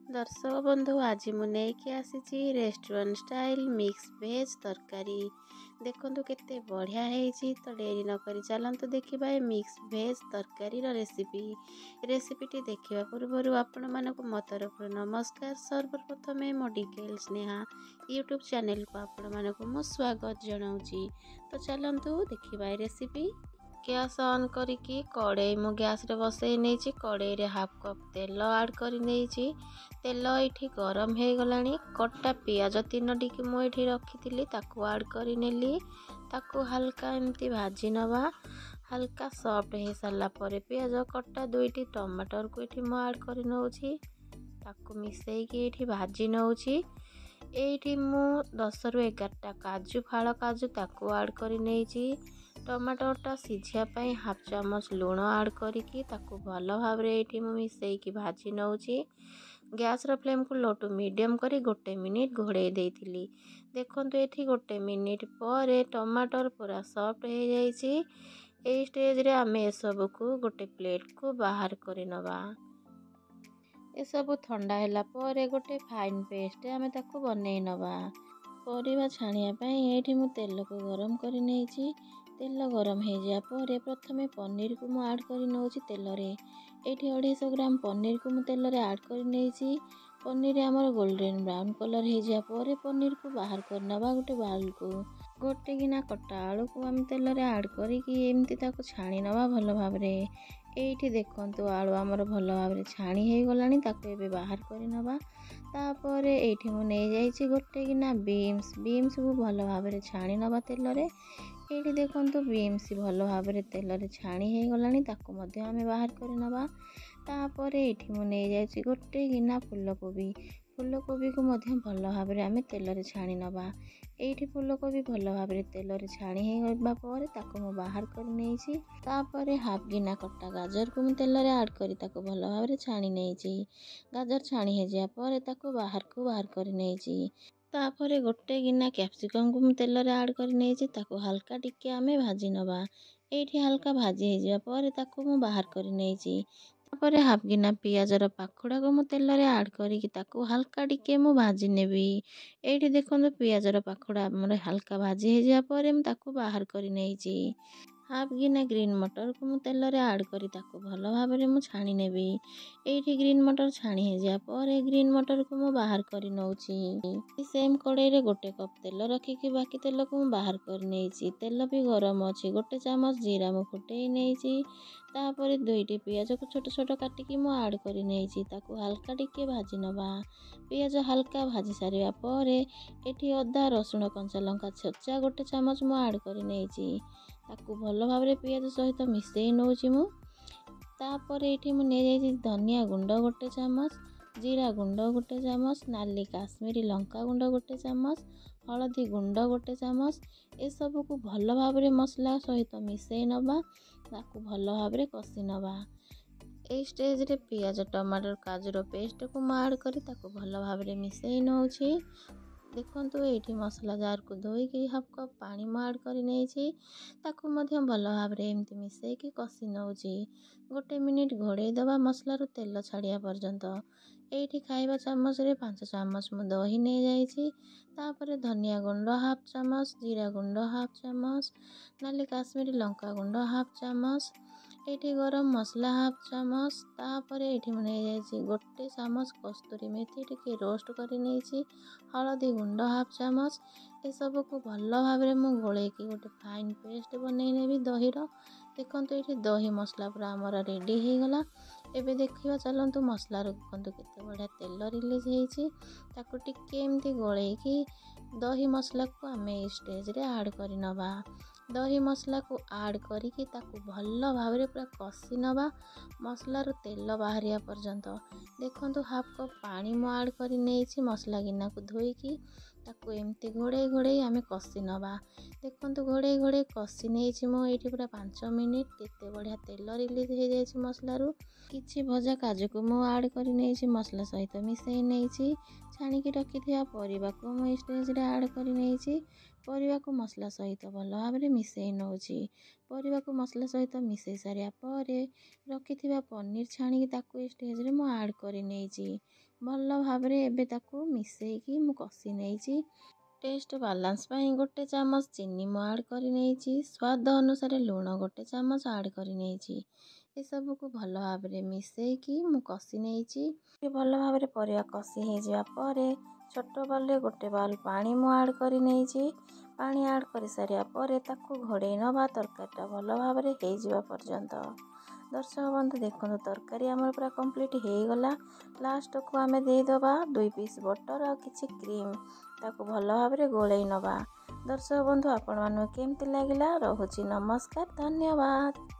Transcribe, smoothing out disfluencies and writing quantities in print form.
दर्शक बंधु आज मुझे आसी रेस्टोरेंट स्टाइल मिक्स भेज तरकारी देखु केते बढ़िया है। तो डेरी नक चलतु देखा मिक्स भेज तरकारी रेसिपीटी देखा पूर्व आपण मानक मो तरफ नमस्कार। सर्वप्रथम मो डिकेल स्नेहा यूट्यूब चैनल को आपण मानक मो स्वागत जनाऊँगी। तो चलतु देखा रेसिपी। गैस ऑन करिकी कड़े मु गैस रे बसई नहीं कड़े रे हाफ कप तेल ऐड कर तेल ये गरम हो गलानी। कटा पियाज 3टी की मुझे रखी ताकू ऐड कर नेली ताकू हल्का एमती भाजी नवा। हल्का सॉफ्ट हो सारा पर पियाज कटा 2टी टमाटर को ये ऐड कर नौची ताकू मिसेकी ये भाजी नौची। ये मु 10 ରୁ 11टा काजू फाड़ काजू ताकू ऐड कर नहीं। टमाटरटा सिझापी हाफ चामच लुण ऐड करिकी ताकू भल भाव ये मिसेकी भाजी नौची। गैस फ्लेम को लो टू मीडियम करी 1 मिनिट घोड़े देती। देखंतु ये 1 मिनिट पर टमाटर पूरा सॉफ्ट हो जाइए। ये स्टेज रे आमे सब को गोटे प्लेट को बाहर कर नवा। ये सब ठंडा है पर गोटे फाइन पेस्ट आमे ताकू बनै नवा। परिबा छाणिया ये मु तेल को गरम कर नहीं। तेल गरम हो जा पर प्रथमे पनीर को मु ऐड कर नौची तेल रे। ये 250 ग्राम पनीर को मु तेल रे ऐड कर नहीं। पनीर आमर गोल्डन ब्राउन कलर हो जा पर पनीर को बाहर कर नवा गोटे बाउल को। गोटे गिना कटा आलू को आम तेल रे ऐड करिकी एमती ताको छाणी नवा भल भाव रे। ये देखंतु आलू आमर भल भाव छाणी हो गलानी ताको एबे बाहर कर नवा। तापर ये मु नहीं जाइए गोटे गिना बीम्स को भल भाव छाणी नवा तेल रे। ये देखंतु बीम्स भल भाव तेल रे छाणी हो गलानी ताको मध्य आमे बाहर कर नवा। तापर ये मु नहीं जाइए गोटे गिना फूलकोबी को मध्य भल भाव आमे तेल रे छाणी नवा। ये फूलकोबी भल भाव तेल रे छाणी होगा पर ताको मु बाहर कर नहीं। तापर हाफ गिना कटा गाजर को मु तेल रे ऐड करी ताको भल भाव छाणी नहीं। गाजर छाणी हो जा पर ताको बाहर कर नहीं। तापर गोटे गिना कैप्सिकम को मु तेल रे ऐड कर नहीं ताको हल्का टिके आमे भाजी नवा। ये हल्का भाजी हो जा पर ताको मु बाहर कर नहीं। तापर हाफ गिना पियाजर पाखुड़ा को मु तेल रे ऐड करिकी ताको हल्का टिके मु भाजी नेबी। ये देखो पियाजर पाखुड़ा मोर हल्का भाजी हो जा पर मु ताको बाहर कर नहीं। हाफ गिना ग्रीन मटर को मु तेल रे ऐड करी ताको भल भाव मु छाणी नेबी। ये ग्रीन मटर छाणी हो जा पर ग्रीन मटर को मु बाहर कर नौची। सेम कड़ाई रे गोटे कप तेल रखिकी बाकी तेल को मु बाहर कर नहीं। तेल भी गरम अच्छी गोटे चामच जीरा मु फुटई नहीं। तापर 2टी पियाज को छोट छोट काटिकी मु ऐड कर नहीं ताको हल्का टिके भाजी नवा। पियाज हल्का भाजी सारिया पर एठी अदा रसुण कंचा लंका छेचा गोटे चामच मु ऐड कर नहीं ताकू भल भाव पियाज सहित मिसई नौची मु। तापर ये मु नहीं जाइए धनिया गुंड गोटे चामच जीरा गुंड गोटे चामच नाली काश्मीरी लंका गुंड गोटे चामच हलदी गुंड गोटे चामच ए सब को भल भाव मसला सहित मिसई नवा ताकू भल भाव कषि नवा। ए स्टेज रे पियाज टमाटर काजूर पेस्ट को मु ऐड करी ताकू भल भाव मिसई नौची। देखंतु ये मसला जार को धोईकी हाफ कप पानी मु ऐड कर नहीं ताकू मध्य भल भाव एमती मिसेकी कषि नौची। 1 मिनिट घोड़े दबा मसला रू तेल छाड़िया पर्यंत। ये खाइबा चामच रे 5 चामच मु दही नहीं जाइए। तापर धनिया गुंड हाफ चामच जीरा गुंड हाफ चामच नाली काश्मीरी लंका गुंड हाफ चामच ये गरम मसला हाफ चामच। तापर ये मु नहीं जाइए गोटे चामच कस्तूरी मेथी टिके रोस्ट कर नहीं। हलदी गुंड हाफ चामच ए सब को भल भाव मु गोलैकी गोटे फाइन पेस्ट बनै नेबी दहीर। देखंतु ये दही मसला पूरा आमर रेडी हो गला। एबे देखिबा चलंतु मसला देखंतु केते बढ़िया तेल रिलीज होईची ताकू टिके एमती गोलैकी दही मसला को आमे स्टेज रे ऐड कर नवा। दही मसला को ऐड करिकी ताकू भल भाव पूरा कषि नवा मसला रू तेल बाहरिया पर्यंत। देखंतु हाफ कप पानी मु ऐड कर नहीं मसला गिना को धोईकी ताकू एमती घोड़े घोड़े आमे कषि नवा। देखंतु घोड़े घोड़े कषि नहीं मु ये पूरा 5 मिनिट केते बढ़िया तेल रिलीज हो जाए मसला रू। किछि भजा काजू को मु ऐड कर नहीं मसला सहित मिसई नहीं। छाणिकी रखी परिबा को मु स्टेज रे ऐड कर नहीं। ପରିବାକୁ ମସଲା ସହିତ ଭଲ ଭାବରେ ମିଶାଇ ନେଉଛି। ପରିବାକୁ ମସଲା ସହିତ ମିଶାଇ ସାରିବା ପରେ ରଖିଥିବା ପନିର ଛାଣିକି ତାକୁ ଏ ଷ୍ଟେଜରେ ମୁଁ ଆଡ଼୍ କରି ନେଇଛି। ଭଲ ଭାବରେ ଏବେ ତାକୁ ମିଶାଇକି ମୁଁ କଷି ନେଇଛି। ଟେଷ୍ଟ ବାଲାନ୍ସ ପାଇଁ 1 ଚାମଚ ଚିନି ମୁଁ ଆଡ଼୍ କରି ନେଇଛି। ସ୍ୱାଦ ଅନୁସାରେ ଲୁଣ 1 ଚାମଚ ଆଡ଼୍ କରି ନେଇଛି। ଏସବୁକୁ ଭଲ ଭାବରେ ମିଶାଇକି ମୁଁ କଷି ନେଇଛି। ଭଲ ଭାବରେ ପରିବା କଷି ହେଇଯିବା ପରେ ଛୋଟ ବାଉଲରେ 1 ବାଉଲ ପାଣି ମୁଁ ଆଡ଼୍ କରି ନେଇଛି। ପାଣି ଆଡ଼୍ କରି ସାରିବା ପରେ ତାକୁ ଘୋଡ଼େଇ ନେବା ତରକାରୀଟା ଭଲ ଭାବରେ ହେଇଯିବା ପର୍ଯ୍ୟନ୍ତ। ଦର୍ଶକ ବନ୍ଧୁ ଦେଖନ୍ତୁ ତରକାରୀ ଆମର ପୁରା କମ୍ପ୍ଲିଟ୍ ହେଇଗଲା। ଲାଷ୍ଟକୁ ଆମେ ଦେଇଦେବା 2 ପିସ୍ ବଟର ଆଉ କିଛି କ୍ରିମ୍। ତାକୁ ଭଲ ଭାବରେ ଗୋଳେଇ ନେବା। ଦର୍ଶକ ବନ୍ଧୁ ଆପଣମାନଙ୍କୁ କେମିତି ଲାଗିଲା? ରହୁଛି ନମସ୍କାର, ଧନ୍ୟବାଦ।